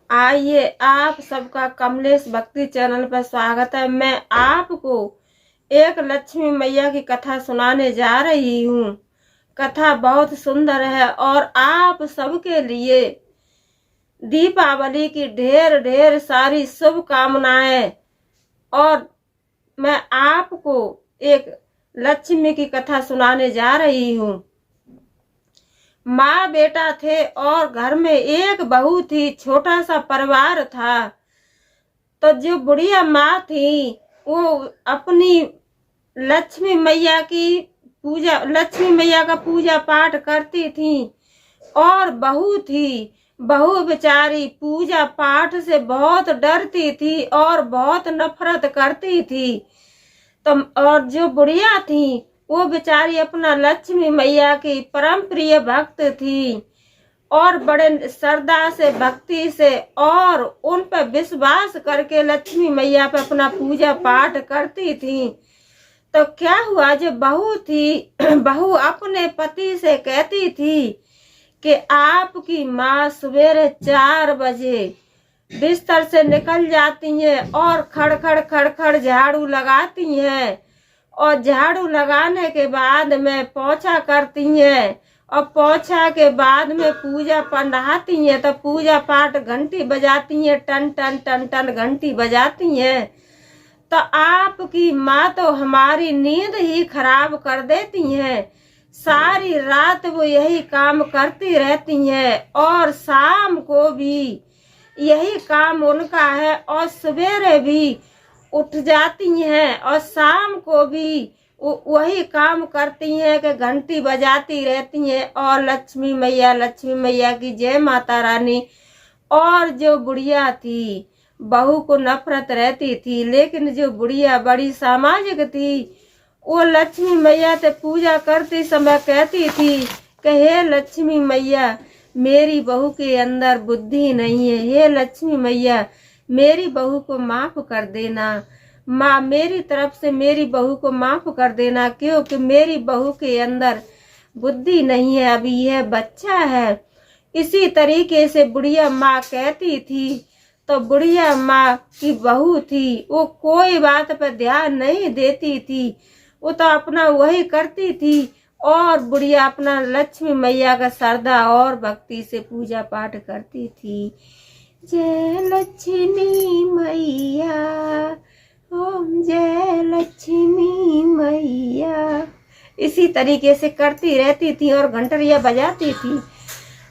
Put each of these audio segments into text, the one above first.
आइए, आप सबका कमलेश भक्ति चैनल पर स्वागत है। मैं आपको एक लक्ष्मी मैया की कथा सुनाने जा रही हूँ। कथा बहुत सुंदर है और आप सबके लिए दीपावली की ढेर ढेर सारी शुभकामनाएं। और मैं आपको एक लक्ष्मी की कथा सुनाने जा रही हूँ। माँ बेटा थे और घर में एक बहू थी। छोटा सा परिवार था। तो जो बुढ़िया माँ थी वो अपनी लक्ष्मी मैया का पूजा पाठ करती थी। और बहू थी, बहू बेचारी पूजा पाठ से बहुत डरती थी और बहुत नफरत करती थी। तो और जो बुढ़िया थी वो बेचारी अपना लक्ष्मी मैया की परम प्रिय भक्त थी और बड़े श्रद्धा से भक्ति से और उन पर विश्वास करके लक्ष्मी मैया पर अपना पूजा पाठ करती थी। तो क्या हुआ, जो बहू थी बहू अपने पति से कहती थी कि आपकी माँ सवेरे 4 बजे बिस्तर से निकल जाती हैं और खड़ झाड़ू लगाती हैं और झाड़ू लगाने के बाद में पोछा करती हैं और पोछा के बाद में पूजा पर नहाती हैं। तो पूजा पाठ घंटी बजाती हैं, टन टन टन टन घंटी बजाती हैं। तो आपकी माँ तो हमारी नींद ही खराब कर देती हैं। सारी रात वो यही काम करती रहती हैं और शाम को भी यही काम उनका है और सवेरे भी उठ जाती हैं और शाम को भी वही काम करती हैं कि घंटी बजाती रहती हैं और लक्ष्मी मैया की जय माता रानी। और जो बुढ़िया थी, बहू को नफरत रहती थी, लेकिन जो बुढ़िया बड़ी सामाजिक थी वो लक्ष्मी मैया से पूजा करते समय कहती थी कि हे लक्ष्मी मैया, मेरी बहू के अंदर बुद्धि नहीं है। हे लक्ष्मी मैया, मेरी बहू को माफ कर देना। माँ, मेरी तरफ से मेरी बहू को माफ कर देना, क्योंकि मेरी बहू के अंदर बुद्धि नहीं है, अभी यह बच्चा है। इसी तरीके से बुढ़िया माँ कहती थी। तो बुढ़िया माँ की बहू थी वो कोई बात पर ध्यान नहीं देती थी, वो तो अपना वही करती थी और बुढ़िया अपना लक्ष्मी मैया का श्रद्धा और भक्ति से पूजा पाठ करती थी। जय लक्ष्मी मैया, ओम जय लक्ष्मी मैया, इसी तरीके से करती रहती थी और घंटरिया बजाती थी।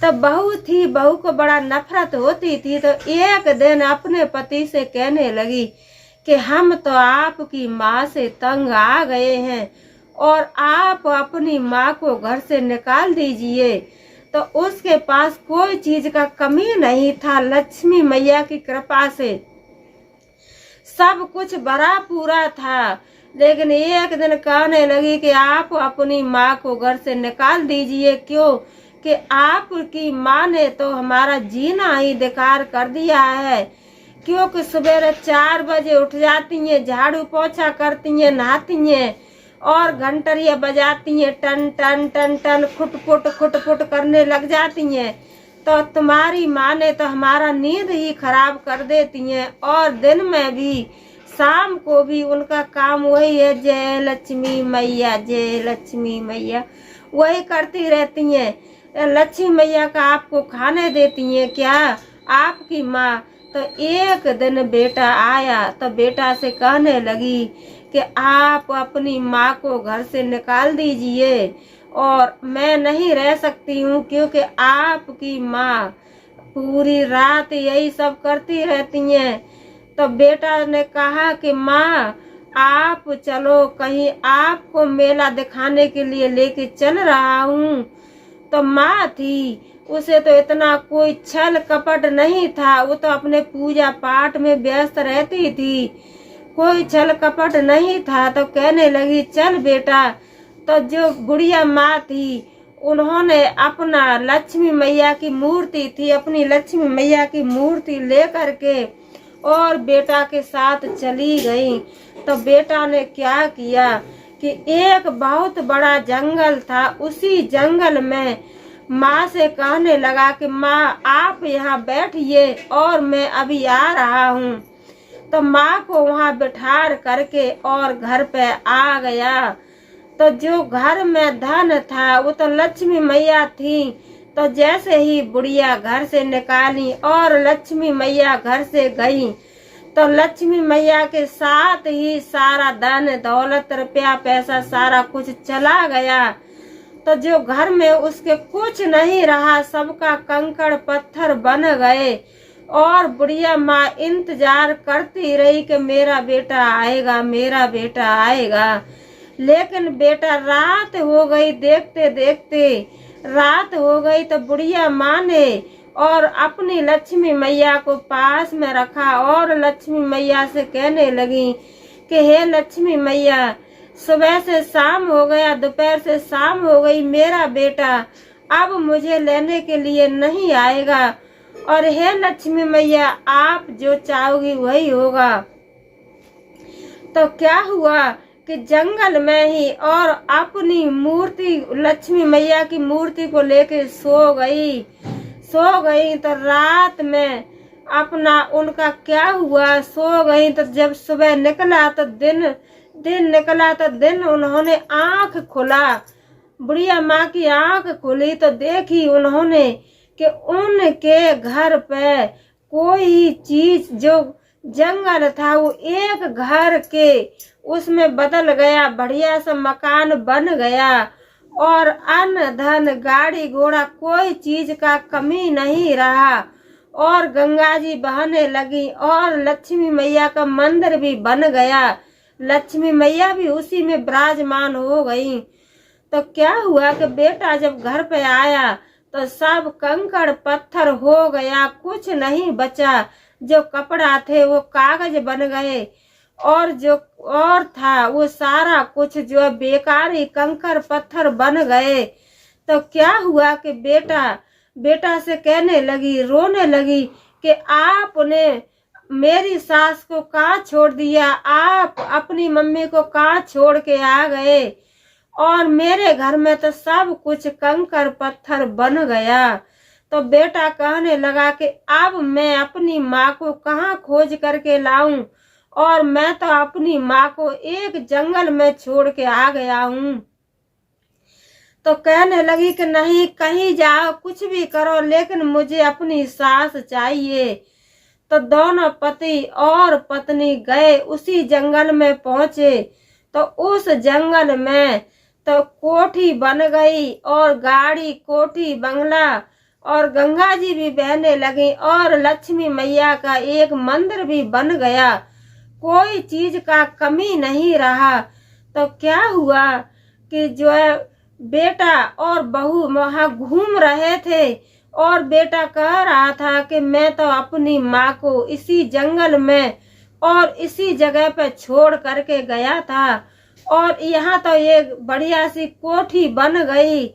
तो बहू थी, बहू को बड़ा नफरत होती थी। तो एक दिन अपने पति से कहने लगी कि हम तो आपकी माँ से तंग आ गए हैं और आप अपनी माँ को घर से निकाल दीजिए। तो उसके पास कोई चीज का कमी नहीं था। लक्ष्मी मैया की कृपा से सब कुछ भरा पूरा था। लेकिन एक दिन कहने लगी कि आप अपनी माँ को घर से निकाल दीजिए, क्यों कि आपकी माँ ने तो हमारा जीना ही बेकार कर दिया है। क्योंकि सवेरे 4 बजे उठ जाती हैं, झाड़ू पोछा करती हैं, नहाती हैं और घंटरिया बजाती हैं, टन टन टन टन खुटपुट करने लग जाती हैं। तो तुम्हारी माँ ने तो हमारा नींद ही खराब कर देती हैं और दिन में भी शाम को भी उनका काम वही है, जय लक्ष्मी मैया, जय लक्ष्मी मैया, वही करती रहती हैं। लक्ष्मी मैया का आपको खाने देती हैं क्या आपकी माँ? तो एक दिन बेटा आया तो बेटा से कहने लगी कि आप अपनी माँ को घर से निकाल दीजिए और मैं नहीं रह सकती हूँ, क्योंकि आपकी माँ पूरी रात यही सब करती रहती हैं। तो बेटा ने कहा कि माँ, आप चलो कहीं, आपको मेला दिखाने के लिए लेके चल रहा हूँ। तो माँ थी, उसे तो इतना कोई छल कपट नहीं था, वो तो अपने पूजा पाठ में व्यस्त रहती थी, कोई छल कपट नहीं था। तो कहने लगी चल बेटा। तो जो बुढ़िया माँ थी उन्होंने अपना लक्ष्मी मैया की मूर्ति थी, अपनी लक्ष्मी मैया की मूर्ति लेकर के और बेटा के साथ चली गई। तो बेटा ने क्या किया कि एक बहुत बड़ा जंगल था, उसी जंगल में माँ से कहने लगा कि माँ आप यहाँ बैठिए और मैं अभी आ रहा हूँ। तो माँ को वहाँ बिठा करके और घर पे आ गया। तो जो घर में धन था वो तो लक्ष्मी मैया थी। तो जैसे ही बुढ़िया घर से निकाली और लक्ष्मी मैया घर से गई तो लक्ष्मी मैया के साथ ही सारा धन दौलत रुपया पैसा सारा कुछ चला गया। तो जो घर में उसके कुछ नहीं रहा, सबका कंकड़ पत्थर बन गए। और बुढ़िया माँ इंतजार करती रही कि मेरा बेटा आएगा, मेरा बेटा आएगा। लेकिन बेटा रात हो गई, देखते देखते रात हो गई। तो बुढ़िया माँ ने और अपनी लक्ष्मी मैया को पास में रखा और लक्ष्मी मैया से कहने लगी कि हे लक्ष्मी मैया, सुबह से शाम हो गया, दोपहर से शाम हो गई, मेरा बेटा अब मुझे लेने के लिए नहीं आएगा। और हे लक्ष्मी मैया, आप जो चाहोगी वही होगा। तो क्या हुआ कि जंगल में ही और अपनी मूर्ति लक्ष्मी मैया की मूर्ति को लेके सो गई। तो रात में अपना उनका क्या हुआ, सो गई। तो जब सुबह निकला तो दिन निकला। तो दिन उन्होंने आंख खोला, बुढ़िया माँ की आंख खुली तो देखी उन्होंने कि उनके घर पे कोई चीज जो जंगल था वो एक घर के उसमें बदल गया, बढ़िया सा मकान बन गया। और अन्न धन गाड़ी घोड़ा कोई चीज का कमी नहीं रहा। और गंगा जी बहने लगी और लक्ष्मी मैया का मंदिर भी बन गया, लक्ष्मी मैया भी उसी में विराजमान हो गई। तो क्या हुआ कि बेटा जब घर पे आया तो सब कंकड़ पत्थर हो गया, कुछ नहीं बचा। जो कपड़ा थे वो कागज बन गए और जो और था वो सारा कुछ जो बेकारी कंकड़ पत्थर बन गए। तो क्या हुआ कि बेटा से कहने लगी, रोने लगी कि आपने मेरी सास को कहाँ छोड़ दिया, आप अपनी मम्मी को कहाँ छोड़ के आ गए और मेरे घर में तो सब कुछ कंकड़ पत्थर बन गया। तो बेटा कहने लगा कि अब मैं अपनी माँ को कहाँ खोज करके लाऊं और मैं तो अपनी माँ को एक जंगल में छोड़ के आ गया हूँ। तो कहने लगी कि नहीं, कहीं जाओ कुछ भी करो लेकिन मुझे अपनी सास चाहिए। तो दोनों पति और पत्नी गए, उसी जंगल में पहुंचे। तो उस जंगल में तो कोठी बन गई और गाड़ी कोठी बंगला और गंगा जी भी बहने लगी और लक्ष्मी मैया का एक मंदिर भी बन गया, कोई चीज का कमी नहीं रहा। तो क्या हुआ कि जो है बेटा और बहू वहां घूम रहे थे और बेटा कह रहा था कि मैं तो अपनी माँ को इसी जंगल में और इसी जगह पे छोड़ करके गया था और यहाँ तो एक बढ़िया सी कोठी बन गई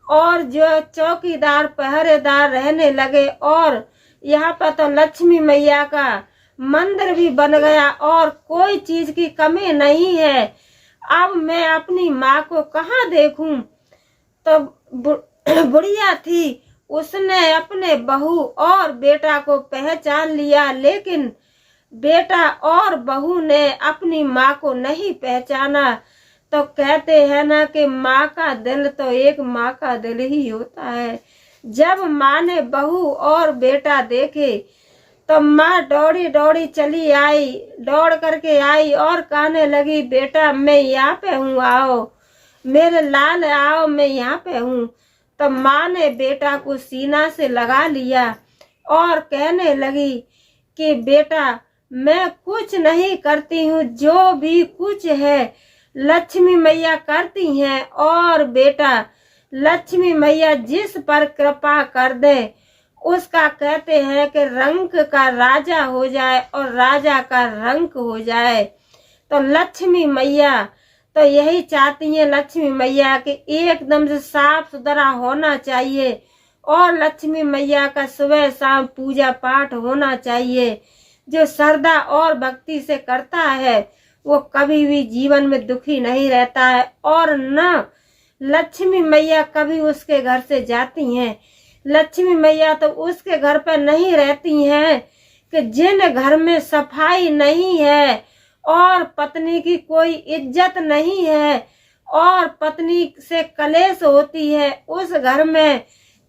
और जो चौकीदार पहरेदार रहने लगे और यहाँ पर तो लक्ष्मी मैया का मंदिर भी बन गया और कोई चीज की कमी नहीं है। अब मैं अपनी माँ को कहाँ देखूं। तो बुढ़िया थी, उसने अपने बहू और बेटा को पहचान लिया, लेकिन बेटा और बहू ने अपनी माँ को नहीं पहचाना। तो कहते हैं ना कि माँ का दिल तो एक माँ का दिल ही होता है। जब माँ ने बहू और बेटा देखे तो माँ दौड़ी दौड़ी चली आई, दौड़ करके आई और कहने लगी, बेटा मैं यहाँ पे हूँ, आओ मेरे लाल, आओ मैं यहाँ पे हूँ। तो माँ ने बेटा को सीना से लगा लिया और कहने लगी कि बेटा मैं कुछ नहीं करती हूँ, जो भी कुछ है लक्ष्मी मैया करती हैं और बेटा लक्ष्मी मैया जिस पर कृपा कर दे उसका कहते हैं कि रंक का राजा हो जाए और राजा का रंक हो जाए। तो लक्ष्मी मैया तो यही चाहती हैं, लक्ष्मी मैया कि एकदम से साफ सुथरा होना चाहिए और लक्ष्मी मैया का सुबह शाम पूजा पाठ होना चाहिए। जो श्रद्धा और भक्ति से करता है वो कभी भी जीवन में दुखी नहीं रहता है और न लक्ष्मी मैया कभी उसके घर से जाती हैं। लक्ष्मी मैया तो उसके घर पर नहीं रहती हैं कि जिन घर में सफाई नहीं है और पत्नी की कोई इज्जत नहीं है और पत्नी से कलेश होती है, उस घर में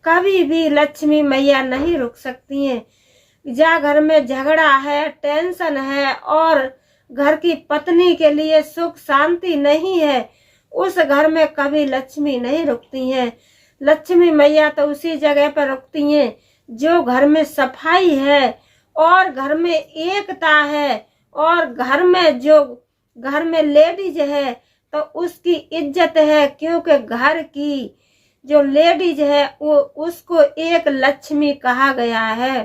कभी भी लक्ष्मी मैया नहीं रुक सकती हैं। जहाँ घर में झगड़ा है, टेंशन है और घर की पत्नी के लिए सुख शांति नहीं है, उस घर में कभी लक्ष्मी नहीं रुकती हैं। लक्ष्मी मैया तो उसी जगह पर रुकती हैं जो घर में सफाई है और घर में एकता है और घर में लेडीज है तो उसकी इज्जत है, क्योंकि घर की जो लेडीज है वो उसको एक लक्ष्मी कहा गया है।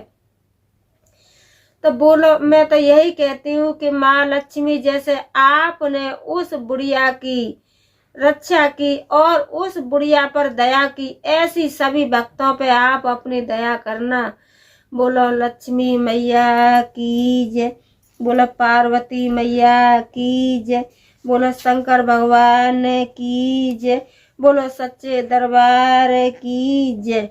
तो बोलो, मैं तो यही कहती हूँ कि माँ लक्ष्मी जैसे आपने उस बुढ़िया की रक्षा की और उस बुढ़िया पर दया की, ऐसी सभी भक्तों पे आप अपनी दया करना। बोलो लक्ष्मी मैया की जय, बोलो पार्वती मैया की जय, बोलो शंकर भगवान की जय, बोलो सच्चे दरबार की जय।